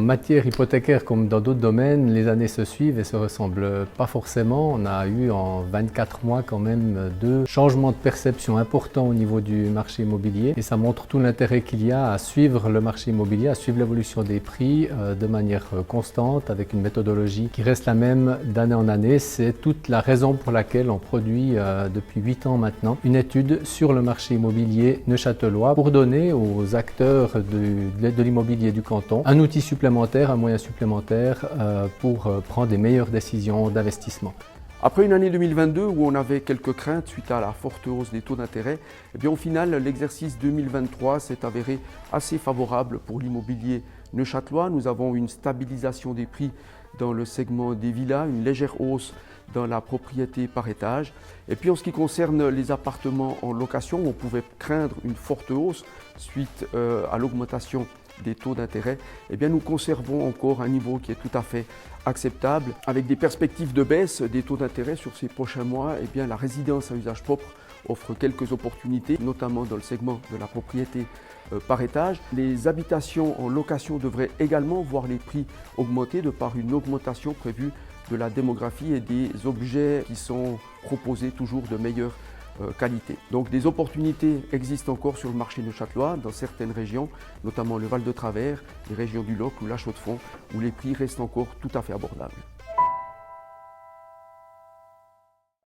matière hypothécaire, comme dans d'autres domaines, les années se suivent et se ressemblent pas forcément. On a eu en 24 mois quand même 2 changements de perception importants au niveau du marché immobilier. Et ça montre tout l'intérêt qu'il y a à suivre le marché immobilier, à suivre l'évolution des prix de manière constante, avec une méthodologie qui reste la même d'année en année. C'est toute la raison pour laquelle on produit depuis 8 ans maintenant une étude sur le marché immobilier neuchâtelois pour donner aux acteurs de l'immobilier du canton un outil supplémentaire, un moyen supplémentaire pour prendre des meilleures décisions d'investissement. Après une année 2022 où on avait quelques craintes suite à la forte hausse des taux d'intérêt, au final l'exercice 2023 s'est avéré assez favorable pour l'immobilier neuchâtelois. Nous avons une stabilisation des prix dans le segment des villas, une légère hausse dans la propriété par étage. Et puis en ce qui concerne les appartements en location, on pouvait craindre une forte hausse suite à l'augmentation des taux d'intérêt. Nous conservons encore un niveau qui est tout à fait acceptable. Avec des perspectives de baisse des taux d'intérêt sur ces prochains mois, la résidence à usage propre offre quelques opportunités, notamment dans le segment de la propriété par étage. Les habitations en location devraient également voir les prix augmenter de par une augmentation prévue de la démographie et des objets qui sont proposés toujours de meilleure qualité. Donc des opportunités existent encore sur le marché neuchâtelois dans certaines régions, notamment le Val de Travers, les régions du Loc ou la Chaux-de-Fonds, où les prix restent encore tout à fait abordables.